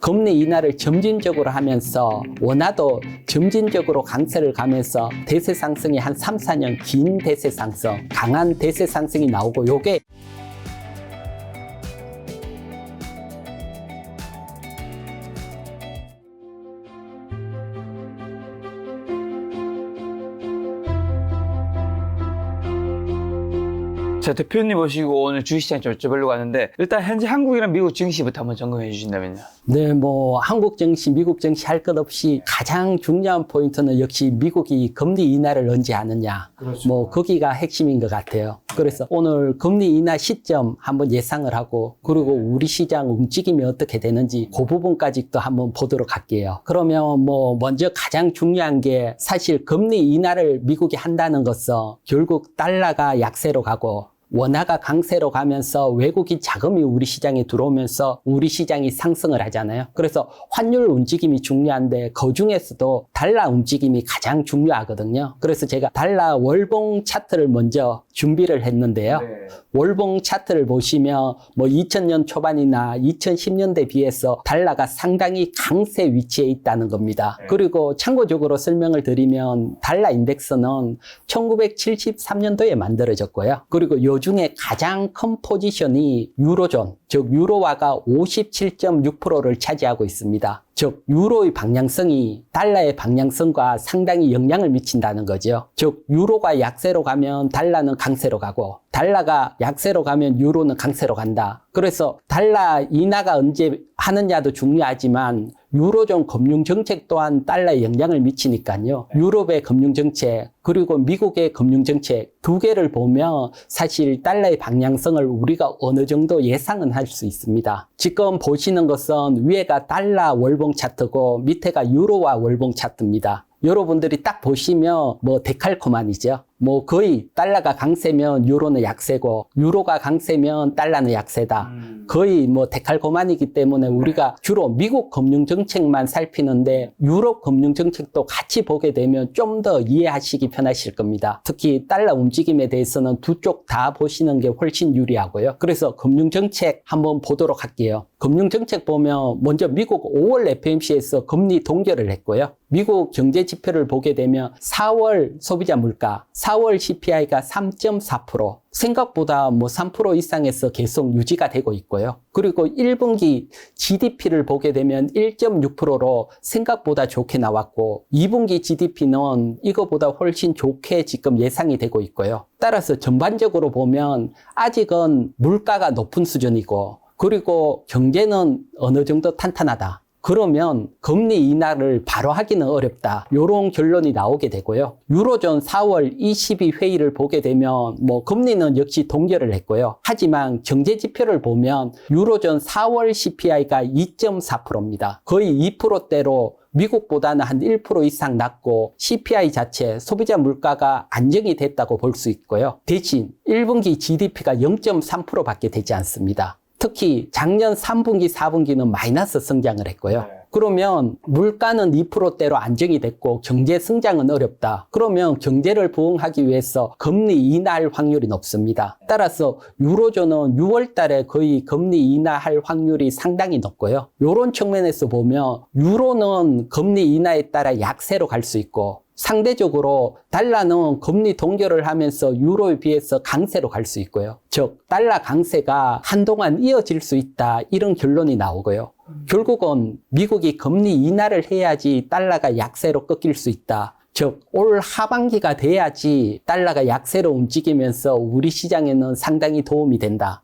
금리 인하를 점진적으로 하면서 원화도 점진적으로 강세를 가면서 대세 상승이 한 3, 4년 긴 대세 상승, 강한 대세 상승이 나오고 요게 자, 대표님 모시고 오늘 주식시장 좀 여쭤보려고 하는데 일단 현재 한국이랑 미국 증시부터 한번 점검해 주신다면요. 네, 뭐 한국 증시, 미국 증시 할 것 없이 가장 중요한 포인트는 역시 미국이 금리 인하를 언제 하느냐. 그렇죠. 뭐 거기가 핵심인 것 같아요. 그래서 오늘 금리 인하 시점 한번 예상을 하고 그리고 우리 시장 움직임이 어떻게 되는지 그 부분까지 또 한번 보도록 할게요. 그러면 뭐 먼저 가장 중요한 게 사실 금리 인하를 미국이 한다는 것은 결국 달러가 약세로 가고 원화가 강세로 가면서 외국인 자금이 우리 시장에 들어오면서 우리 시장이 상승을 하잖아요. 그래서 환율 움직임이 중요한데 그 중에서도 달러 움직임이 가장 중요하거든요. 그래서 제가 달러 월봉 차트를 먼저 준비를 했는데요. 네. 월봉 차트를 보시면 뭐 2000년 초반이나 2010년대 비해서 달러가 상당히 강세 위치에 있다는 겁니다. 네. 그리고 참고적으로 설명을 드리면 달러 인덱스는 1973년도에 만들어졌고요. 그리고 요 중에 가장 큰 포지션이 유로존, 즉 유로화가 57.6%를 차지하고 있습니다. 즉 유로의 방향성이 달러의 방향성과 상당히 영향을 미친다는 거죠. 즉 유로가 약세로 가면 달러는 강세로 가고 달러가 약세로 가면 유로는 강세로 간다. 그래서 달러 인하가 언제 하느냐도 중요하지만 유로존 금융정책 또한 달러에 영향을 미치니까요. 유럽의 금융정책 그리고 미국의 금융정책 두 개를 보면 사실 달러의 방향성을 우리가 어느 정도 예상은 할 수 있습니다. 지금 보시는 것은 위에가 달러 월봉 차트고 밑에가 유로화 월봉 차트입니다. 여러분들이 딱 보시면 뭐 데칼코마니죠. 뭐 거의 달러가 강세면 유로는 약세고 유로가 강세면 달러는 약세다. 거의 뭐 데칼코마니이기 때문에 우리가 주로 미국 금융정책만 살피는데 유럽 금융정책도 같이 보게 되면 좀 더 이해하시기 편하실 겁니다. 특히 달러 움직임에 대해서는 두 쪽 다 보시는 게 훨씬 유리하고요. 그래서 금융정책 한번 보도록 할게요. 금융정책 보면 먼저 미국 5월 FOMC에서 금리 동결을 했고요. 미국 경제 지표를 보게 되면 4월 소비자 물가, 4월 CPI가 3.4%, 생각보다 뭐 3% 이상에서 계속 유지가 되고 있고요. 그리고 1분기 GDP를 보게 되면 1.6%로 생각보다 좋게 나왔고 2분기 GDP는 이거보다 훨씬 좋게 지금 예상이 되고 있고요. 따라서 전반적으로 보면 아직은 물가가 높은 수준이고 그리고 경제는 어느 정도 탄탄하다. 그러면 금리 인하를 바로 하기는 어렵다. 이런 결론이 나오게 되고요. 유로존 4월 22 회의를 보게 되면 뭐 금리는 역시 동결을 했고요. 하지만 경제 지표를 보면 유로존 4월 CPI가 2.4%입니다. 거의 2%대로 미국보다는 한 1% 이상 낮고 CPI 자체 소비자 물가가 안정이 됐다고 볼 수 있고요. 대신 1분기 GDP가 0.3%밖에 되지 않습니다. 특히 작년 3분기, 4분기는 마이너스 성장을 했고요. 그러면 물가는 2%대로 안정이 됐고 경제 성장은 어렵다. 그러면 경제를 부흥하기 위해서 금리 인하할 확률이 높습니다. 따라서 유로존은 6월 달에 거의 금리 인하할 확률이 상당히 높고요. 이런 측면에서 보면 유로는 금리 인하에 따라 약세로 갈 수 있고 상대적으로 달러는 금리 동결을 하면서 유로에 비해서 강세로 갈 수 있고요. 즉 달러 강세가 한동안 이어질 수 있다 이런 결론이 나오고요. 결국은 미국이 금리 인하를 해야지 달러가 약세로 꺾일 수 있다. 즉 올 하반기가 돼야지 달러가 약세로 움직이면서 우리 시장에는 상당히 도움이 된다.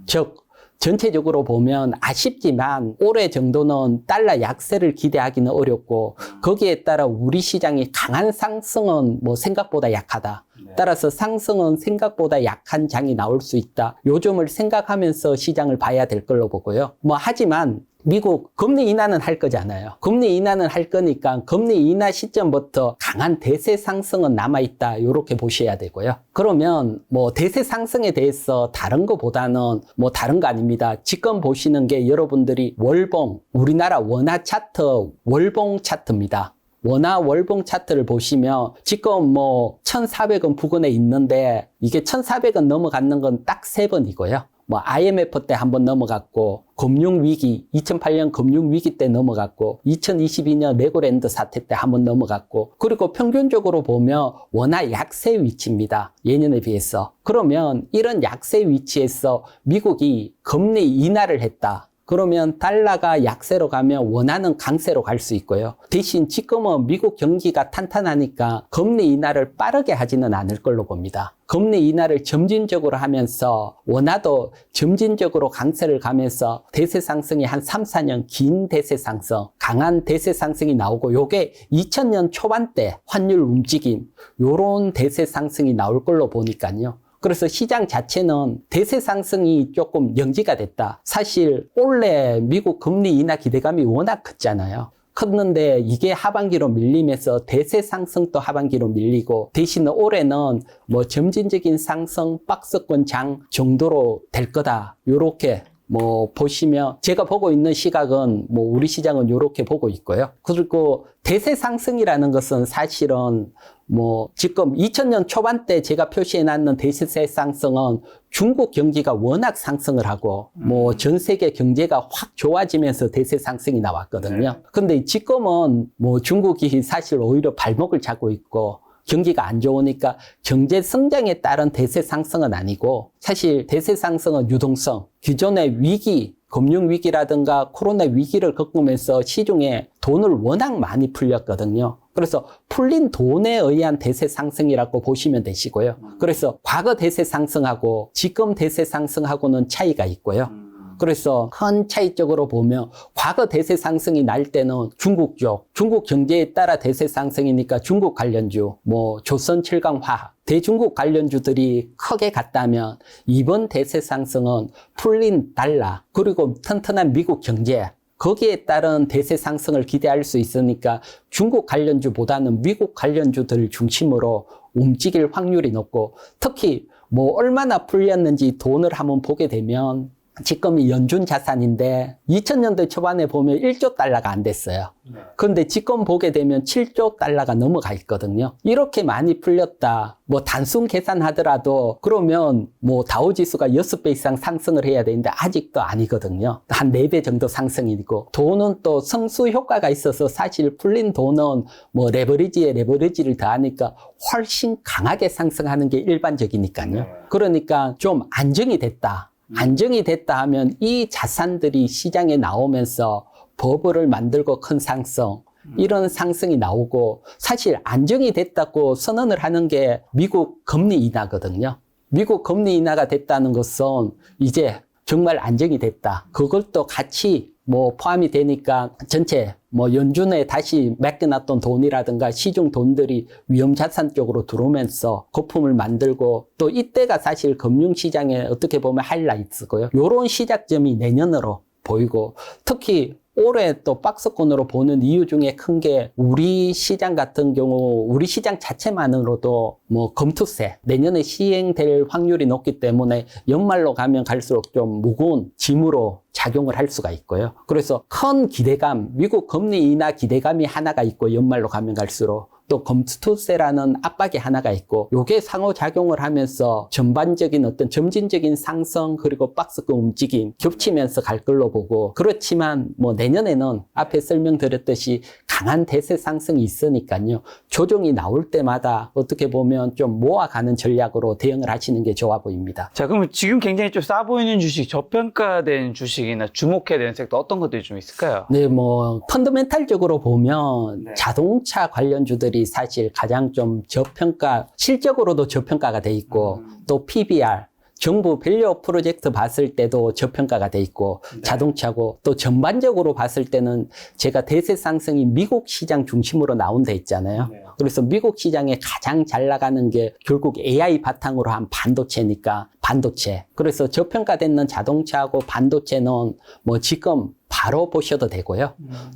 즉 전체적으로 보면 아쉽지만 올해 정도는 달러 약세를 기대하기는 어렵고 거기에 따라 우리 시장이 강한 상승은 뭐 생각보다 약하다. 따라서 상승은 생각보다 약한 장이 나올 수 있다. 요 점을 생각하면서 시장을 봐야 될 걸로 보고요. 뭐 하지만 미국 금리 인하는 할 거잖아요. 금리 인하는 할 거니까 금리 인하 시점부터 강한 대세 상승은 남아있다. 이렇게 보셔야 되고요. 그러면 뭐 대세 상승에 대해서 다른 거보다는 뭐 다른 거 아닙니다. 지금 보시는 게 여러분들이 월봉, 우리나라 원화 차트 월봉 차트입니다. 원화 월봉 차트를 보시면 지금 뭐 1,400원 부근에 있는데 이게 1,400원 넘어가는 건 딱 3번이고요. 뭐 IMF 때 한번 넘어갔고 금융위기 2008년 금융위기 때 넘어갔고 2022년 레고랜드 사태 때 한번 넘어갔고 그리고 평균적으로 보면 워낙 약세 위치입니다. 예년에 비해서. 그러면 이런 약세 위치에서 미국이 금리 인하를 했다. 그러면 달러가 약세로 가면 원화는 강세로 갈 수 있고요. 대신 지금은 미국 경기가 탄탄하니까 금리 인하를 빠르게 하지는 않을 걸로 봅니다. 금리 인하를 점진적으로 하면서 원화도 점진적으로 강세를 가면서 대세 상승이 한 3, 4년 긴 대세 상승, 강한 대세 상승이 나오고 요게 2000년 초반 때 환율 움직임, 요런 대세 상승이 나올 걸로 보니까요. 그래서 시장 자체는 대세 상승이 조금 연기가 됐다. 사실 올해 미국 금리 인하 기대감이 워낙 컸잖아요. 컸는데 이게 하반기로 밀리면서 대세 상승도 하반기로 밀리고 대신 올해는 뭐 점진적인 상승 박스권 장 정도로 될 거다. 요렇게 뭐 보시면 제가 보고 있는 시각은 뭐 우리 시장은 요렇게 보고 있고요. 그리고 대세 상승이라는 것은 사실은 뭐 지금 2000년 초반 때 제가 표시해 놨는 대세 상승은 중국 경기가 워낙 상승을 하고 뭐 전 세계 경제가 확 좋아지면서 대세 상승이 나왔거든요. 근데 지금은 뭐 중국이 사실 오히려 발목을 잡고 있고 경기가 안 좋으니까 경제 성장에 따른 대세 상승은 아니고 사실 대세 상승은 유동성, 기존의 위기, 금융 위기라든가 코로나 위기를 겪으면서 시중에 돈을 워낙 많이 풀렸거든요. 그래서 풀린 돈에 의한 대세 상승이라고 보시면 되시고요. 그래서 과거 대세 상승하고 지금 대세 상승하고는 차이가 있고요. 그래서 큰 차이적으로 보면 과거 대세 상승이 날 때는 중국 쪽, 중국 경제에 따라 대세 상승이니까 중국 관련주, 뭐 조선철강화학, 대중국 관련주들이 크게 갔다면 이번 대세 상승은 풀린 달러, 그리고 튼튼한 미국 경제, 거기에 따른 대세 상승을 기대할 수 있으니까 중국 관련주보다는 미국 관련주들 중심으로 움직일 확률이 높고 특히 뭐 얼마나 풀렸는지 돈을 한번 보게 되면 지금이 연준 자산인데 2000년대 초반에 보면 1조 달러가 안 됐어요. 그런데 지금 보게 되면 7조 달러가 넘어가 있거든요. 이렇게 많이 풀렸다. 뭐 단순 계산하더라도 그러면 뭐 다우지수가 6배 이상 상승을 해야 되는데 아직도 아니거든요. 한 4배 정도 상승이고 돈은 또 성수 효과가 있어서 사실 풀린 돈은 뭐 레버리지에 레버리지를 더하니까 훨씬 강하게 상승하는 게 일반적이니까요. 그러니까 좀 안정이 됐다. 안정이 됐다 하면 이 자산들이 시장에 나오면서 버블을 만들고 큰 상승, 이런 상승이 나오고 사실 안정이 됐다고 선언을 하는 게 미국 금리 인하거든요. 미국 금리 인하가 됐다는 것은 이제 정말 안정이 됐다. 그것도 같이 뭐 포함이 되니까 전체 뭐 연준에 다시 맡겨놨던 돈이라든가 시중 돈들이 위험자산 쪽으로 들어오면서 거품을 만들고 또 이때가 사실 금융시장에 어떻게 보면 하이라이트고요. 요런 시작점이 내년으로 보이고 특히 올해 또 박스권으로 보는 이유 중에 큰 게 우리 시장 같은 경우 우리 시장 자체만으로도 뭐 검투세 내년에 시행될 확률이 높기 때문에 연말로 가면 갈수록 좀 무거운 짐으로 작용을 할 수가 있고요. 그래서 큰 기대감, 미국 금리 인하 기대감이 하나가 있고 연말로 가면 갈수록 또 검투세라는 압박이 하나가 있고 요게 상호작용을 하면서 전반적인 어떤 점진적인 상승 그리고 박스권 움직임 겹치면서 갈 걸로 보고 그렇지만 뭐 내년에는 앞에 설명드렸듯이 강한 대세 상승이 있으니까요. 조정이 나올 때마다 어떻게 보면 좀 모아가는 전략으로 대응을 하시는 게 좋아 보입니다. 자, 그럼 지금 굉장히 좀 싸 보이는 주식, 저평가된 주식이나 주목해야 되는 섹터 어떤 것들이 좀 있을까요? 네, 뭐 펀더멘탈적으로 보면 자동차 관련주들이 사실 가장 좀 저평가, 실적으로도 저평가가 돼 있고 또 PBR, 정부 밸류 프로젝트 봤을 때도 저평가가 돼 있고 자동차고 또 전반적으로 봤을 때는 제가 대세 상승이 미국 시장 중심으로 나온 데 있잖아요. 그래서 미국 시장에 가장 잘 나가는 게 결국 AI 바탕으로 한 반도체니까 반도체. 그래서 저평가되는 자동차하고 반도체는 뭐 지금 바로 보셔도 되고요.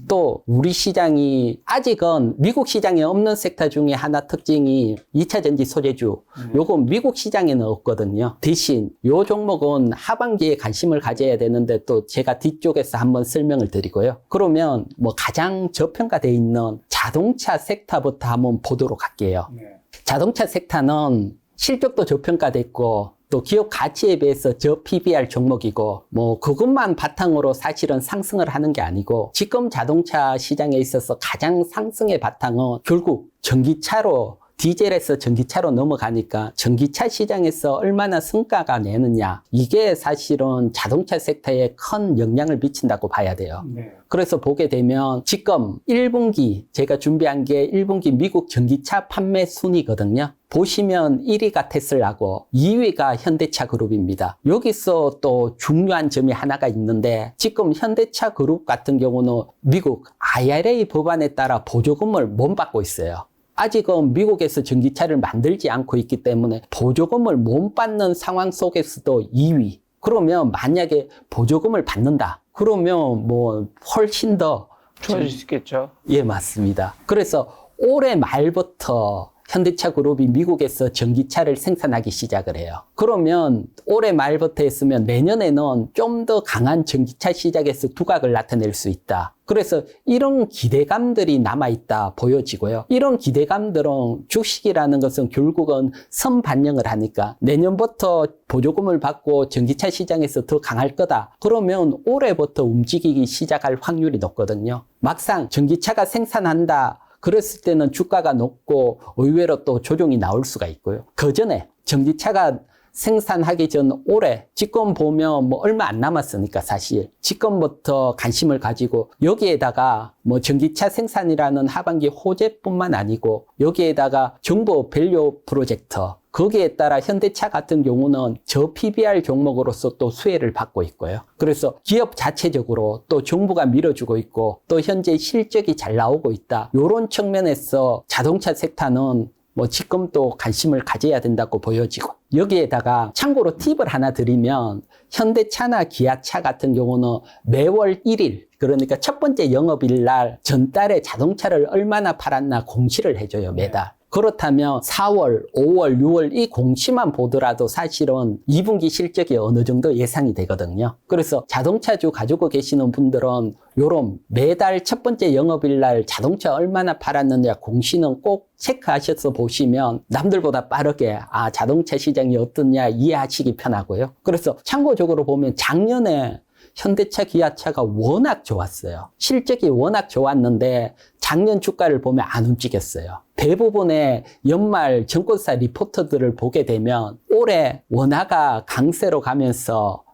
또 우리 시장이 아직은 미국 시장에 없는 섹터 중에 하나 특징이 2차 전지 소재주. 요거 미국 시장에는 없거든요. 대신 요 종목은 하반기에 관심을 가져야 되는데 또 제가 뒤쪽에서 한번 설명을 드리고요. 그러면 뭐 가장 저평가되어 있는 자동차 섹터부터 한번 보도록 할게요. 자동차 섹터는 실적도 저평가됐고 또 기업 가치에 비해서 저 PBR 종목이고 뭐 그것만 바탕으로 사실은 상승을 하는 게 아니고 지금 자동차 시장에 있어서 가장 상승의 바탕은 결국 전기차로 디젤에서 전기차로 넘어가니까 전기차 시장에서 얼마나 성과가 내느냐 이게 사실은 자동차 섹터에 큰 영향을 미친다고 봐야 돼요. 네. 그래서 보게 되면 지금 1분기 제가 준비한 게 1분기 미국 전기차 판매 순위거든요. 보시면 1위가 테슬라고 2위가 현대차 그룹입니다. 여기서 또 중요한 점이 하나가 있는데 지금 현대차 그룹 같은 경우는 미국 IRA 법안에 따라 보조금을 못 받고 있어요. 아직은 미국에서 전기차를 만들지 않고 있기 때문에 보조금을 못 받는 상황 속에서도 2위. 그러면 만약에 보조금을 받는다. 그러면 뭐 훨씬 더 좋아질 수 있겠죠. 예, 맞습니다. 그래서 올해 말부터 현대차 그룹이 미국에서 전기차를 생산하기 시작을 해요. 그러면 올해 말부터 했으면 내년에는 좀 더 강한 전기차 시장에서 두각을 나타낼 수 있다. 그래서 이런 기대감들이 남아있다 보여지고요. 이런 기대감들은 주식이라는 것은 결국은 선반영을 하니까 내년부터 보조금을 받고 전기차 시장에서 더 강할 거다. 그러면 올해부터 움직이기 시작할 확률이 높거든요. 막상 전기차가 생산한다. 그랬을 때는 주가가 높고 의외로 또 조정이 나올 수가 있고요. 그 전에 전기차가 생산하기 전 올해 지금 보면 뭐 얼마 안 남았으니까 사실 지금부터 관심을 가지고 여기에다가 뭐 전기차 생산이라는 하반기 호재뿐만 아니고 여기에다가 정보 밸류 프로젝트 거기에 따라 현대차 같은 경우는 저 PBR 종목으로서 또 수혜를 받고 있고요. 그래서 기업 자체적으로 또 정부가 밀어주고 있고 또 현재 실적이 잘 나오고 있다. 이런 측면에서 자동차 섹터는 뭐 지금 또 관심을 가져야 된다고 보여지고 여기에다가 참고로 팁을 하나 드리면 현대차나 기아차 같은 경우는 매월 1일 그러니까 첫 번째 영업일 날 전달에 자동차를 얼마나 팔았나 공시를 해줘요 매달. 그렇다면 4월, 5월, 6월 이 공시만 보더라도 사실은 2분기 실적이 어느 정도 예상이 되거든요. 그래서 자동차주 가지고 계시는 분들은 요런 매달 첫 번째 영업일 날 자동차 얼마나 팔았느냐 공시는 꼭 체크하셔서 보시면 남들보다 빠르게 자동차 시장이 어떻냐 이해하시기 편하고요. 그래서 참고적으로 보면 작년에 현대차, 기아차가 워낙 좋았어요. 실적이 워낙 좋았는데 작년 주가를 보면 안 움직였어요. 대부분의 연말 증권사 리포트들을 보게 되면 올해 원화가 강세로 가면서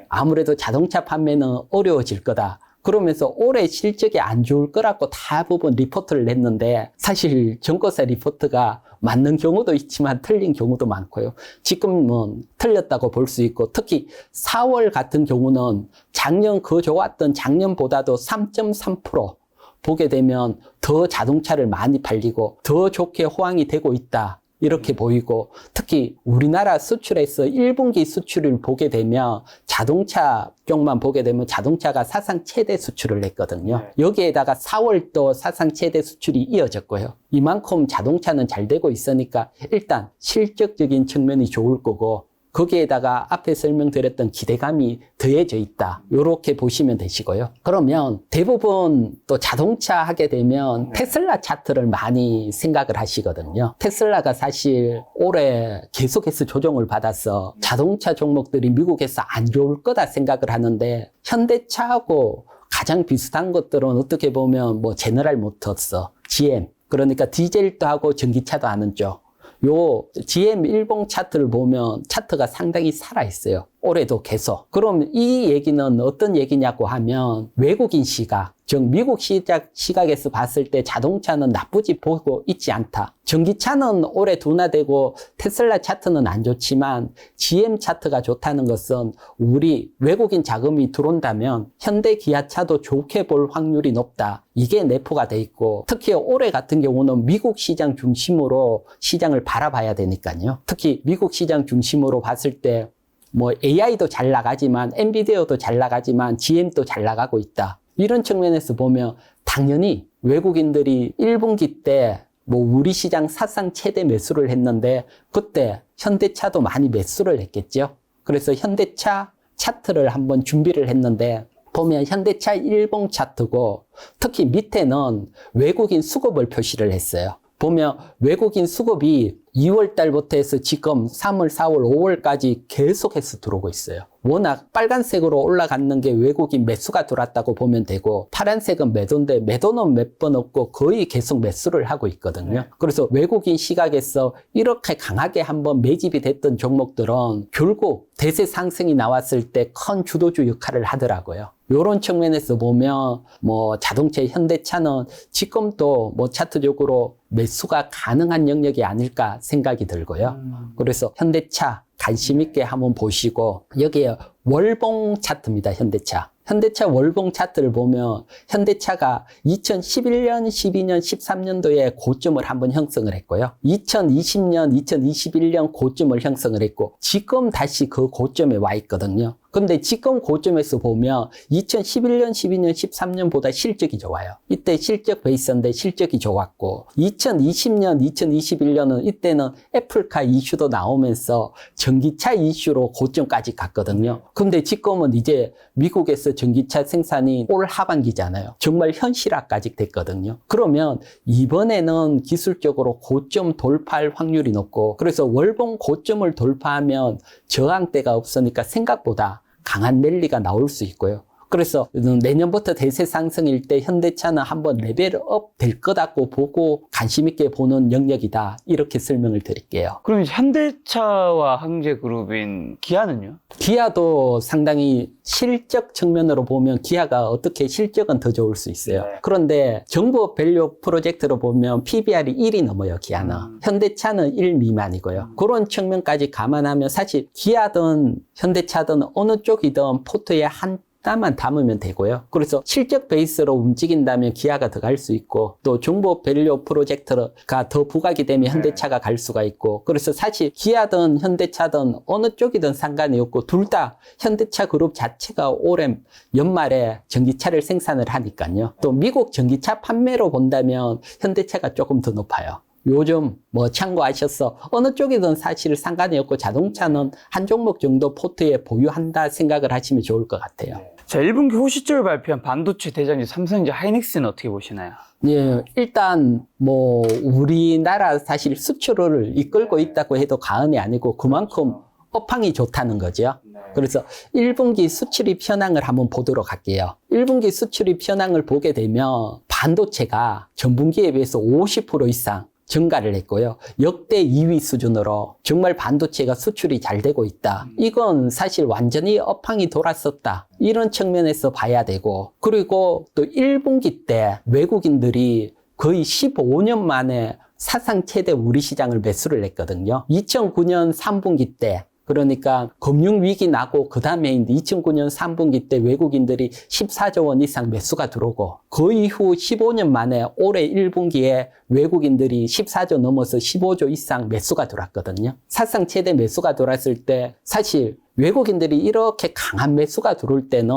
아무래도 자동차 판매는 어려워질 거다. 그러면서 올해 실적이 안 좋을 거라고 대부분 리포트를 냈는데 사실 증권사 리포트가 맞는 경우도 있지만 틀린 경우도 많고요. 지금은 틀렸다고 볼 수 있고 특히 4월 같은 경우는 작년 그 좋았던 작년보다도 3.3% 보게 되면 더 자동차를 많이 팔리고 더 좋게 호황이 되고 있다. 이렇게 보이고 특히 우리나라 수출에서 1분기 수출을 보게 되면 자동차 쪽만 보게 되면 자동차가 사상 최대 수출을 했거든요. 여기에다가 4월도 사상 최대 수출이 이어졌고요. 이만큼 자동차는 잘 되고 있으니까 일단 실적적인 측면이 좋을 거고 거기에다가 앞에 설명드렸던 기대감이 더해져 있다. 이렇게 보시면 되시고요. 그러면 대부분 또 자동차 하게 되면 테슬라 차트를 많이 생각을 하시거든요. 테슬라가 사실 올해 계속해서 조정을 받아서 자동차 종목들이 미국에서 안 좋을 거다 생각을 하는데 현대차하고 가장 비슷한 것들은 어떻게 보면 뭐 제너럴 모터스, GM 그러니까 디젤도 하고 전기차도 하는 쪽 요 GM 일봉 차트를 보면 차트가 상당히 살아있어요. 올해도 계속. 그럼 이 얘기는 어떤 얘기냐고 하면 외국인 시각, 즉 미국 시각에서 봤을 때 자동차는 나쁘지 보고 있지 않다. 전기차는 올해 둔화되고 테슬라 차트는 안 좋지만 GM 차트가 좋다는 것은 우리 외국인 자금이 들어온다면 현대 기아차도 좋게 볼 확률이 높다. 이게 내포가 돼 있고 특히 올해 같은 경우는 미국 시장 중심으로 시장을 바라봐야 되니까요. 특히 미국 시장 중심으로 봤을 때 뭐 AI도 잘 나가지만 엔비디아도 잘 나가지만 GM도 잘 나가고 있다. 이런 측면에서 보면 당연히 외국인들이 1분기 때 뭐 우리 시장 사상 최대 매수를 했는데 그때 현대차도 많이 매수를 했겠죠. 그래서 현대차 차트를 한번 준비를 했는데 보면 현대차 일봉 차트고 특히 밑에는 외국인 수급을 표시를 했어요. 보면 외국인 수급이 2월 달부터 해서 지금 3월, 4월, 5월까지 계속해서 들어오고 있어요. 워낙 빨간색으로 올라가는 게 외국인 매수가 들어왔다고 보면 되고, 파란색은 매도인데 매도는 몇 번 없고 거의 계속 매수를 하고 있거든요. 그래서 외국인 시각에서 이렇게 강하게 한번 매집이 됐던 종목들은 결국 대세 상승이 나왔을 때 큰 주도주 역할을 하더라고요. 요런 측면에서 보면 뭐 자동차 현대차는 지금도 뭐 차트적으로 매수가 가능한 영역이 아닐까 생각이 들고요. 그래서 현대차 관심 있게 한번 보시고, 여기에 월봉 차트입니다. 현대차 월봉 차트를 보면 현대차가 2011년, 12년, 13년도에 고점을 한번 형성을 했고요. 2020년, 2021년 고점을 형성을 했고, 지금 다시 그 고점에 와 있거든요. 근데 지금 고점에서 보면 2011년, 12년, 13년보다 실적이 좋아요. 이때 실적 베이스인데 실적이 좋았고, 2020년, 2021년은 이때는 애플카 이슈도 나오면서 전기차 이슈로 고점까지 갔거든요. 근데 지금은 이제 미국에서 전기차 생산이 올 하반기잖아요. 정말 현실화까지 됐거든요. 그러면 이번에는 기술적으로 고점 돌파할 확률이 높고, 그래서 월봉 고점을 돌파하면 저항대가 없으니까 생각보다 강한 랠리가 나올 수 있고요. 그래서 내년부터 대세 상승일 때 현대차는 한번 레벨업 될 거다고 보고 관심 있게 보는 영역이다. 이렇게 설명을 드릴게요. 그럼 이제 현대차와 황제그룹인 기아는요? 기아도 상당히 실적 측면으로 보면 기아가 어떻게 실적은 더 좋을 수 있어요. 그런데 정보 밸류 프로젝트로 보면 PBR이 1이 넘어요, 기아는. 현대차는 1 미만이고요. 그런 측면까지 감안하면 사실 기아든 현대차든 어느 쪽이든 포트에 한 하나만 담으면 되고요. 그래서 실적 베이스로 움직인다면 기아가 더 갈 수 있고, 또 정보 밸류 프로젝트가 더 부각이 되면 현대차가 갈 수가 있고, 그래서 사실 기아든 현대차든 어느 쪽이든 상관이 없고, 둘 다 현대차 그룹 자체가 올해 연말에 전기차를 생산을 하니까요. 또 미국 전기차 판매로 본다면 현대차가 조금 더 높아요. 요즘 뭐 참고하셔서 어느 쪽이든 사실 상관이 없고, 자동차는 한 종목 정도 포트에 보유한다 생각을 하시면 좋을 것 같아요. 자, 1분기 호시적을 발표한 반도체 대장주 삼성전자 하이닉스는 어떻게 보시나요? 예, 일단 뭐 우리나라 사실 수출을 이끌고 있다고 해도 과언이 아니고 그만큼 업황이 좋다는 거죠. 그래서 1분기 수출입 현황을 한번 보도록 할게요. 1분기 수출입 현황을 보게 되면 반도체가 전분기에 비해서 50% 이상 증가를 했고요. 역대 2위 수준으로 정말 반도체가 수출이 잘 되고 있다. 이건 사실 완전히 업황이 돌았었다. 이런 측면에서 봐야 되고, 그리고 또 1분기 때 외국인들이 거의 15년 만에 사상 최대 우리 시장을 매수를 했거든요. 2009년 3분기 때, 그러니까 금융위기 나고 그 다음에 2009년 3분기 때 외국인들이 14조 원 이상 매수가 들어오고, 그 이후 15년 만에 올해 1분기에 외국인들이 14조 넘어서 15조 이상 매수가 들어왔거든요. 사상 최대 매수가 들어왔을 때 사실 외국인들이 이렇게 강한 매수가 들어올 때는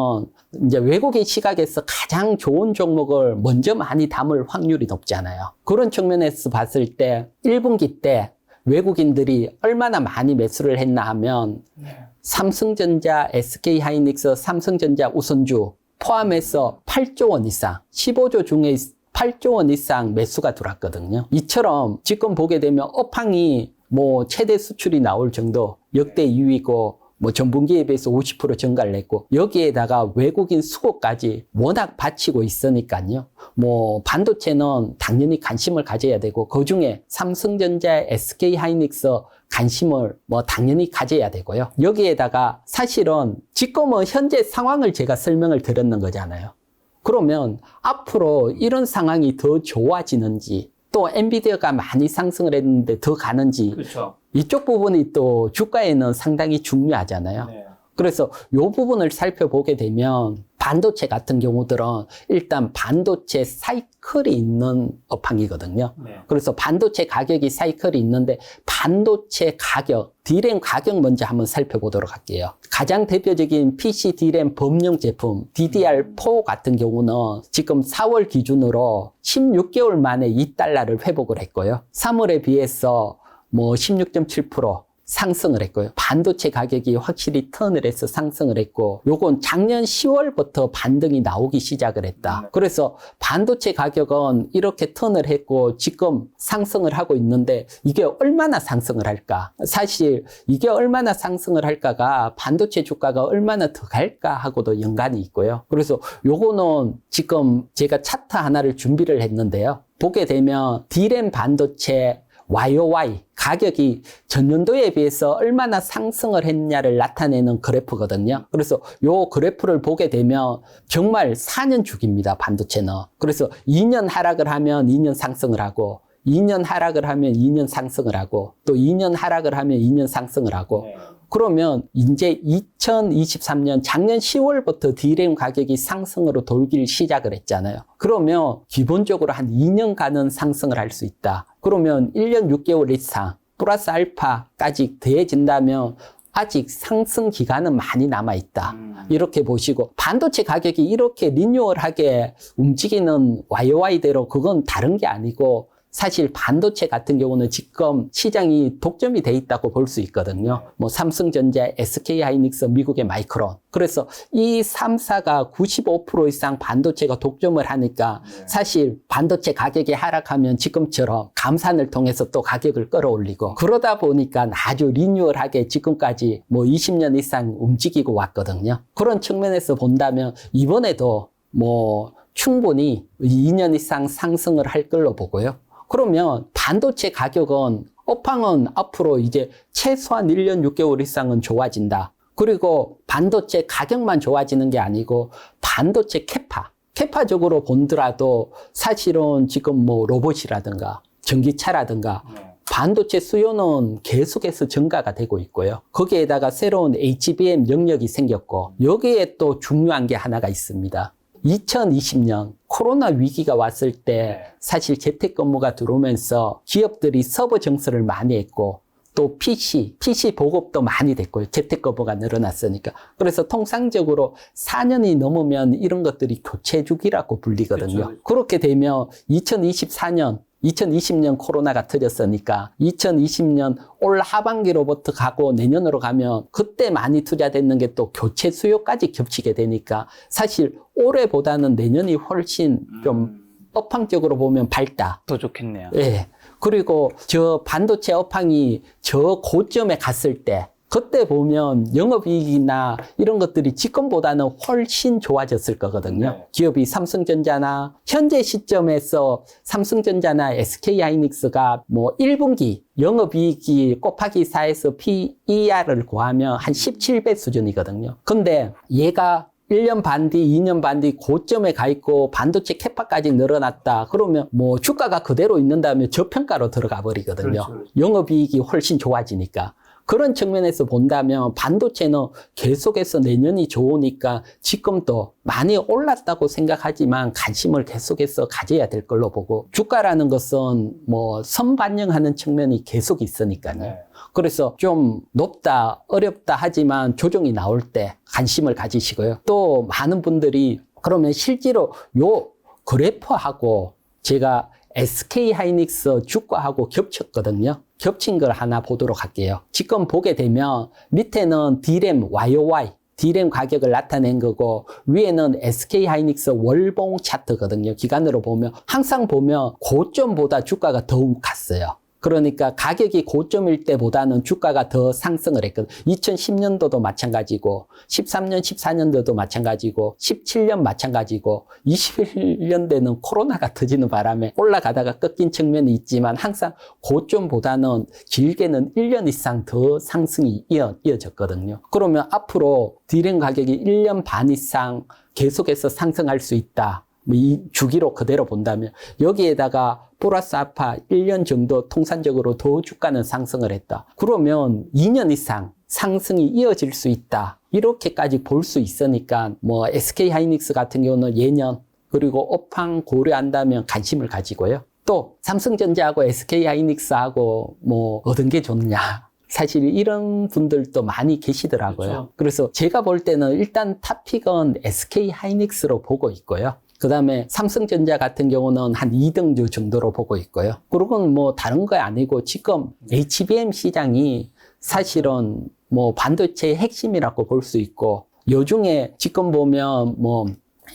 이제 외국인 시각에서 가장 좋은 종목을 먼저 많이 담을 확률이 높잖아요. 그런 측면에서 봤을 때 1분기 때 외국인들이 얼마나 많이 매수를 했나 하면 삼성전자, SK하이닉스, 삼성전자 우선주 포함해서 8조 원 이상, 15조 중에 8조 원 이상 매수가 들어왔거든요. 이처럼 지금 보게 되면 업황이 뭐 최대 수출이 나올 정도 역대 2위고, 뭐 전분기에 비해서 50% 증가를 했고, 여기에다가 외국인 수급까지 워낙 받치고 있으니까요. 뭐 반도체는 당연히 관심을 가져야 되고, 그중에 삼성전자, SK하이닉스 관심을 뭐 당연히 가져야 되고요. 여기에다가 사실은 지금은 현재 상황을 제가 설명을 드렸는 거잖아요. 그러면 앞으로 이런 상황이 더 좋아지는지, 또 엔비디아가 많이 상승을 했는데 더 가는지, 그렇죠. 이쪽 부분이 또 주가에는 상당히 중요하잖아요. 그래서 이 부분을 살펴보게 되면 반도체 같은 경우들은 일단 반도체 사이클이 있는 업황이거든요. 그래서 반도체 가격이 사이클이 있는데, 반도체 가격, D램 가격 먼저 한번 살펴보도록 할게요. 가장 대표적인 PC D램 범용 제품 DDR4 같은 경우는 지금 4월 기준으로 16개월 만에 $2를 회복을 했고요. 3월에 비해서 뭐 16.7%, 상승을 했고요. 반도체 가격이 확실히 턴을 해서 상승을 했고, 요건 작년 10월부터 반등이 나오기 시작을 했다. 그래서 반도체 가격은 이렇게 턴을 했고 지금 상승을 하고 있는데 이게 얼마나 상승을 할까? 사실 이게 얼마나 상승을 할까가 반도체 주가가 얼마나 더 갈까 하고도 연관이 있고요. 그래서 요거는 지금 제가 차트 하나를 준비를 했는데요. 보게 되면 D램 반도체 YOY 가격이 전년도에 비해서 얼마나 상승을 했냐를 나타내는 그래프거든요. 그래서 요 그래프를 보게 되면 정말 4년 주기입니다, 반도체는. 그래서 2년 하락을 하면 2년 상승을 하고 2년 하락을 하면 2년 상승을 하고 또 2년 하락을 하면 2년 상승을 하고 그러면 이제 2023년 작년 10월부터 D램 가격이 상승으로 돌기 시작을 했잖아요. 그러면 기본적으로 한 2년간은 상승을 할 수 있다. 그러면 1년 6개월 이상 플러스 알파까지 더해진다면 아직 상승 기간은 많이 남아있다. 이렇게 보시고 반도체 가격이 이렇게 리뉴얼하게 움직이는 YOY대로 그건 다른 게 아니고 사실 반도체 같은 경우는 지금 시장이 독점이 돼 있다고 볼 수 있거든요. 뭐 삼성전자, SK하이닉스, 미국의 마이크론. 그래서 이 3사가 95% 이상 반도체가 독점을 하니까 사실 반도체 가격이 하락하면 지금처럼 감산을 통해서 또 가격을 끌어올리고 그러다 보니까 아주 리뉴얼하게 지금까지 뭐 20년 이상 움직이고 왔거든요. 그런 측면에서 본다면 이번에도 뭐 충분히 2년 이상 상승을 할 걸로 보고요. 그러면 반도체 가격은 업황은 앞으로 이제 최소한 1년 6개월 이상은 좋아진다. 그리고 반도체 가격만 좋아지는 게 아니고 반도체 캐파적으로 본더라도 사실은 지금 뭐 로봇이라든가 전기차라든가 반도체 수요는 계속해서 증가가 되고 있고요. 거기에다가 새로운 HBM 영역이 생겼고 여기에 또 중요한 게 하나가 있습니다. 2020년 코로나 위기가 왔을 때 사실 재택근무가 들어오면서 기업들이 서버 증설을 많이 했고 또 PC 보급도 많이 됐고요. 재택근무가 늘어났으니까. 그래서 통상적으로 4년이 넘으면 이런 것들이 교체 주기라고 불리거든요. 그렇죠. 그렇게 되면 2020년 코로나가 터졌으니까 2020년 올 하반기로부터 가고 내년으로 가면 그때 많이 투자됐는 게 또 교체 수요까지 겹치게 되니까 사실 올해보다는 내년이 훨씬 좀 업황적으로 보면 밝다. 더 좋겠네요. 예. 그리고 저 반도체 업황이 저 고점에 갔을 때 그때 보면 영업이익이나 이런 것들이 지금보다는 훨씬 좋아졌을 거거든요. 기업이 삼성전자나 현재 시점에서 삼성전자나 SK하이닉스가 뭐 1분기 영업이익이 곱하기 4에서 PER을 구하면 한 17배 수준이거든요. 근데 얘가 1년 반 뒤, 2년 반 뒤 고점에 가 있고 반도체 캐파까지 늘어났다. 그러면 뭐 주가가 그대로 있는다면 저평가로 들어가 버리거든요. 그렇죠. 영업이익이 훨씬 좋아지니까. 그런 측면에서 본다면 반도체는 계속해서 내년이 좋으니까 지금도 많이 올랐다고 생각하지만 관심을 계속해서 가져야 될 걸로 보고 주가라는 것은 뭐 선반영하는 측면이 계속 있으니까요. 그래서 좀 높다, 어렵다 하지만 조정이 나올 때 관심을 가지시고요. 또 많은 분들이 그러면 실제로 요 그래프하고 제가 SK하이닉스 주가하고 겹쳤거든요. 겹친 걸 하나 보도록 할게요. 지금 보게 되면 밑에는 D램 YOY, D램 가격을 나타낸 거고 위에는 SK하이닉스 월봉 차트거든요. 기간으로 보면 항상 보면 고점보다 주가가 더 갔어요. 그러니까 가격이 고점일 때보다는 주가가 더 상승을 했거든요. 2010년도도 마찬가지고 13년, 14년도도 마찬가지고 17년 마찬가지고 21년대는 코로나가 터지는 바람에 올라가다가 꺾인 측면이 있지만 항상 고점보다는 길게는 1년 이상 더 상승이 이어졌거든요. 그러면 앞으로 D램 가격이 1년 반 이상 계속해서 상승할 수 있다. 이 주기로 그대로 본다면 여기에다가 플러스 알파 1년 정도 통산적으로 더 주가는 상승을 했다. 그러면 2년 이상 상승이 이어질 수 있다. 이렇게까지 볼 수 있으니까 뭐 SK하이닉스 같은 경우는 예년 그리고 업황 고려한다면 관심을 가지고요. 또 삼성전자하고 SK하이닉스하고 뭐 얻은 게 좋냐. 사실 이런 분들도 많이 계시더라고요. 그렇죠. 그래서 제가 볼 때는 일단 탑픽은 SK하이닉스로 보고 있고요. 그 다음에 삼성전자 같은 경우는 한 2등주 정도로 보고 있고요. 그건 뭐 다른 거 아니고 지금 HBM 시장이 사실은 뭐 반도체의 핵심이라고 볼 수 있고, 요 중에 지금 보면 뭐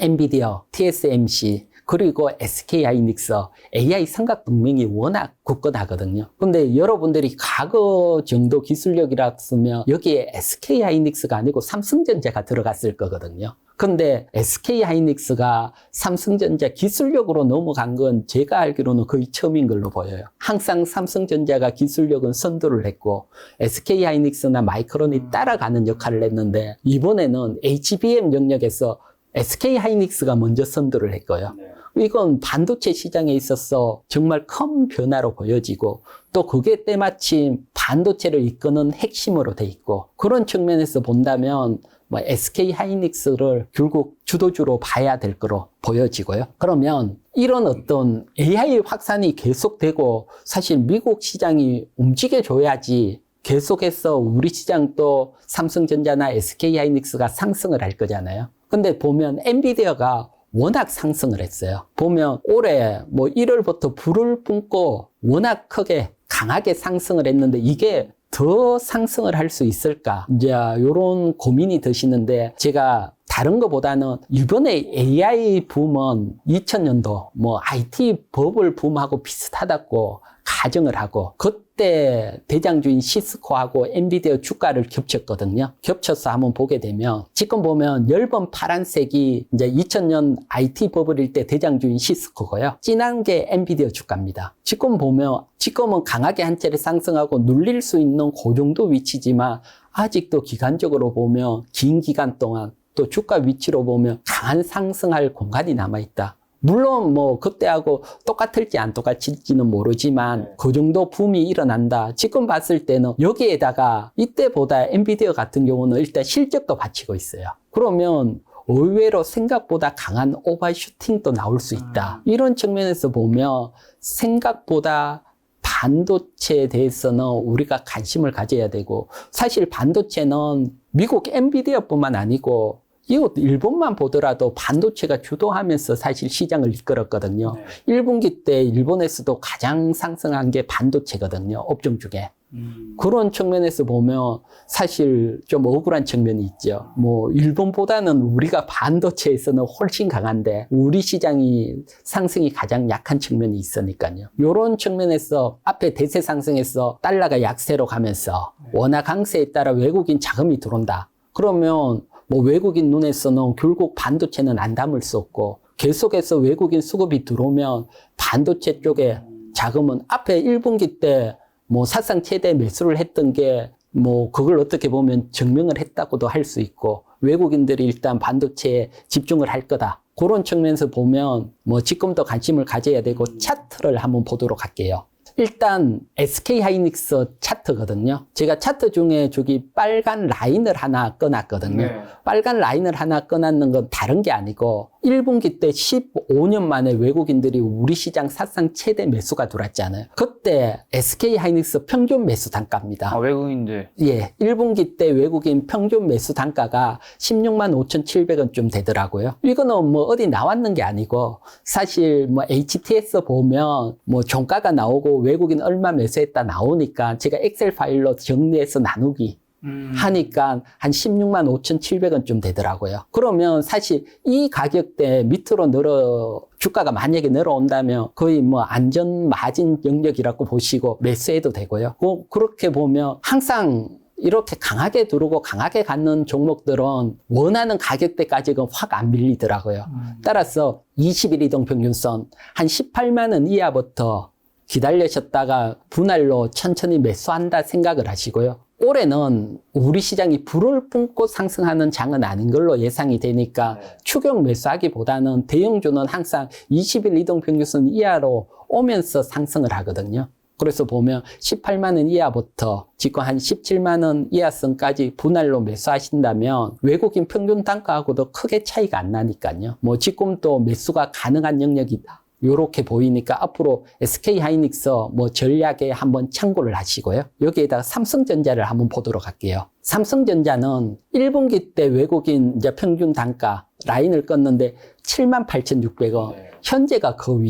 엔비디아, TSMC, 그리고 SK하이닉스, AI 삼각 동맹이 워낙 굳건하거든요. 근데 여러분들이 과거 정도 기술력이랐으면 여기에 SK하이닉스가 아니고 삼성전자가 들어갔을 거거든요. 근데 SK하이닉스가 삼성전자 기술력으로 넘어간 건 제가 알기로는 거의 처음인 걸로 보여요. 항상 삼성전자가 기술력은 선두를 했고 SK하이닉스나 마이크론이 따라가는 역할을 했는데, 이번에는 HBM 영역에서 SK하이닉스가 먼저 선두를 했고요. 이건 반도체 시장에 있어서 정말 큰 변화로 보여지고, 또 그게 때마침 반도체를 이끄는 핵심으로 돼 있고, 그런 측면에서 본다면 뭐 SK하이닉스를 결국 주도주로 봐야 될 거로 보여지고요. 그러면 이런 어떤 AI 확산이 계속되고, 사실 미국 시장이 움직여줘야지 계속해서 우리 시장도 삼성전자나 SK하이닉스가 상승을 할 거잖아요. 근데 보면 엔비디아가 워낙 상승을 했어요. 보면 올해 뭐 1월부터 불을 뿜고 워낙 크게 강하게 상승을 했는데, 이게 더 상승을 할 수 있을까? 이제 이런 고민이 드시는데, 제가 다른 것보다는 이번에 AI 붐은 2000년도 뭐 IT 버블 붐하고 비슷하다고 가정을 하고, 그때 대장주인 시스코하고 엔비디아 주가를 겹쳤거든요. 겹쳐서 한번 보게 되면, 지금 보면 엷은 파란색이 이제 2000년 IT 버블일 때 대장주인 시스코고요. 진한 게 엔비디아 주가입니다. 지금 보면 지금은 강하게 한 차례 상승하고 눌릴 수 있는 그 정도 위치지만, 아직도 기간적으로 보면 긴 기간 동안 또 주가 위치로 보면 강한 상승할 공간이 남아있다. 물론 뭐 그때하고 똑같을지 안 똑같을지는 모르지만 그 정도 붐이 일어난다. 지금 봤을 때는 여기에다가 이때보다 엔비디아 같은 경우는 일단 실적도 받치고 있어요. 그러면 의외로 생각보다 강한 오버슈팅도 나올 수 있다. 이런 측면에서 보면 생각보다 반도체에 대해서는 우리가 관심을 가져야 되고, 사실 반도체는 미국 엔비디아뿐만 아니고 이거 일본만 보더라도 반도체가 주도하면서 사실 시장을 이끌었거든요. 1분기 때 일본에서도 가장 상승한 게 반도체거든요. 업종 중에. 그런 측면에서 보면 사실 좀 억울한 측면이 있죠. 뭐 일본보다는 우리가 반도체에서는 훨씬 강한데 우리 시장이 상승이 가장 약한 측면이 있으니까요. 이런 측면에서 앞에 대세 상승에서 달러가 약세로 가면서 원화 강세에 따라 외국인 자금이 들어온다. 그러면 뭐 외국인 눈에서는 결국 반도체는 안 담을 수 없고, 계속해서 외국인 수급이 들어오면 반도체 쪽에 자금은 앞에 1분기 때 뭐 사상 최대 매수를 했던 게 뭐 그걸 어떻게 보면 증명을 했다고도 할 수 있고, 외국인들이 일단 반도체에 집중을 할 거다. 그런 측면에서 보면 뭐 지금도 관심을 가져야 되고, 차트를 한번 보도록 할게요. 일단 SK하이닉스 차트거든요. 제가 차트 중에 저기 빨간 라인을 하나 꺼놨거든요. 빨간 라인을 하나 꺼놨는 건 다른 게 아니고 1분기 때 15년 만에 외국인들이 우리 시장 사상 최대 매수가 들어왔잖아요. 그때 SK하이닉스 평균 매수 단가입니다. 외국인들. 예, 1분기 때 외국인 평균 매수 단가가 16만 5,700원 되더라고요. 이거는 뭐 어디 나왔는 게 아니고, 사실 뭐 HTS 보면 뭐 종가가 나오고 외국인 얼마 매수했다 나오니까 제가 엑셀 파일로 정리해서 나누기 하니까 한 16만 5,700원 되더라고요. 그러면 사실 이 가격대 밑으로 주가가 만약에 내려온다면 거의 뭐 안전 마진 영역이라고 보시고 매수해도 되고요. 그렇게 보면 항상 이렇게 강하게 들어오고 강하게 갖는 종목들은 원하는 가격대까지는 확 안 밀리더라고요. 따라서 20일 이동 평균선 한 18만 원 이하부터 기다리셨다가 분할로 천천히 매수한다 생각을 하시고요. 올해는 우리 시장이 불을 뿜고 상승하는 장은 아닌 걸로 예상이 되니까 추격 매수하기보다는 대형주는 항상 20일 이동평균선 이하로 오면서 상승을 하거든요. 그래서 보면 18만 원 이하부터 지금 한 17만 원 이하 선까지 분할로 매수하신다면 외국인 평균 단가하고도 크게 차이가 안 나니까요. 뭐 지금 또 매수가 가능한 영역이다. 요렇게 보이니까 앞으로 SK하이닉스 뭐 전략에 한번 참고를 하시고요. 여기에다가 삼성전자를 한번 보도록 할게요. 삼성전자는 1분기 때 외국인 이제 평균 단가 라인을 껐는데 78,600원. 현재가 그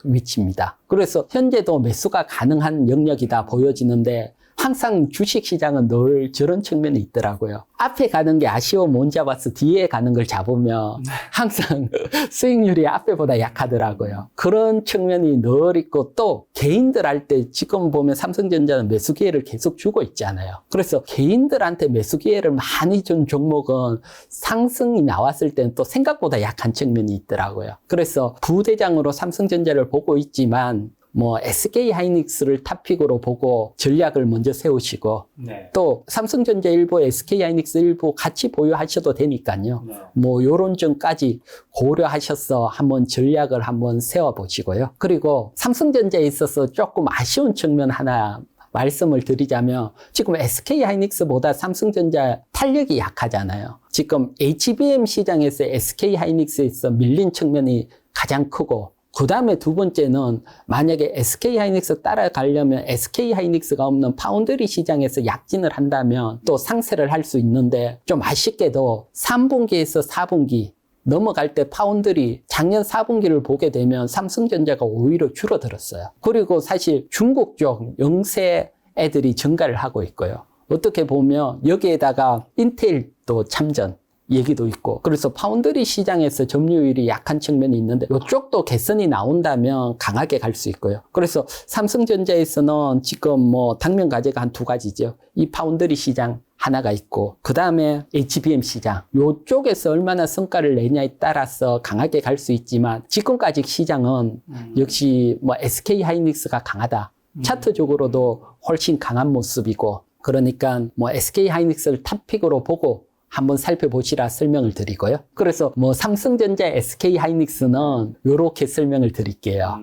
위치입니다. 그래서 현재도 매수가 가능한 영역이다 보여지는데, 항상 주식시장은 늘 저런 측면이 있더라고요. 앞에 가는 게 아쉬워 못 잡아서 뒤에 가는 걸 잡으면 항상 수익률이 앞에보다 약하더라고요. 그런 측면이 늘 있고 또 개인들 할 때 지금 보면 삼성전자는 매수 기회를 계속 주고 있잖아요. 그래서 개인들한테 매수 기회를 많이 준 종목은 상승이 나왔을 때는 또 생각보다 약한 측면이 있더라고요. 그래서 부대장으로 삼성전자를 보고 있지만 뭐 SK 하이닉스를 탑픽으로 보고 전략을 먼저 세우시고 네. 또 삼성전자 일부, SK 하이닉스 일부 같이 보유하셔도 되니까요. 네. 뭐 요런 점까지 고려하셔서 한번 전략을 한번 세워보시고요. 그리고 삼성전자에 있어서 조금 아쉬운 측면 하나 말씀을 드리자면 지금 SK 하이닉스보다 삼성전자 탄력이 약하잖아요. 지금 HBM 시장에서 SK 하이닉스에서 밀린 측면이 가장 크고 그 다음에 두 번째는 만약에 SK 하이닉스 따라가려면 SK 하이닉스가 없는 파운드리 시장에서 약진을 한다면 또 상세를 할 수 있는데 좀 아쉽게도 3분기에서 4분기 넘어갈 때 파운드리 작년 4분기를 보게 되면 삼성전자가 오히려 줄어들었어요. 그리고 사실 중국 쪽 영세 애들이 증가를 하고 있고요. 어떻게 보면 여기에다가 인텔도 참전 얘기도 있고 그래서 파운드리 시장에서 점유율이 약한 측면이 있는데 이쪽도 개선이 나온다면 강하게 갈 수 있고요. 그래서 삼성전자에서는 지금 뭐 당면 과제가 한 두 가지죠. 이 파운드리 시장 하나가 있고 그 다음에 HBM 시장 이쪽에서 얼마나 성과를 내냐에 따라서 강하게 갈 수 있지만 지금까지 시장은 역시 뭐 SK 하이닉스가 강하다. 차트적으로도 훨씬 강한 모습이고 그러니까 뭐 SK 하이닉스를 탑픽으로 보고 한번 살펴보시라 설명을 드리고요. 그래서 뭐 삼성전자, SK 하이닉스는 이렇게 설명을 드릴게요.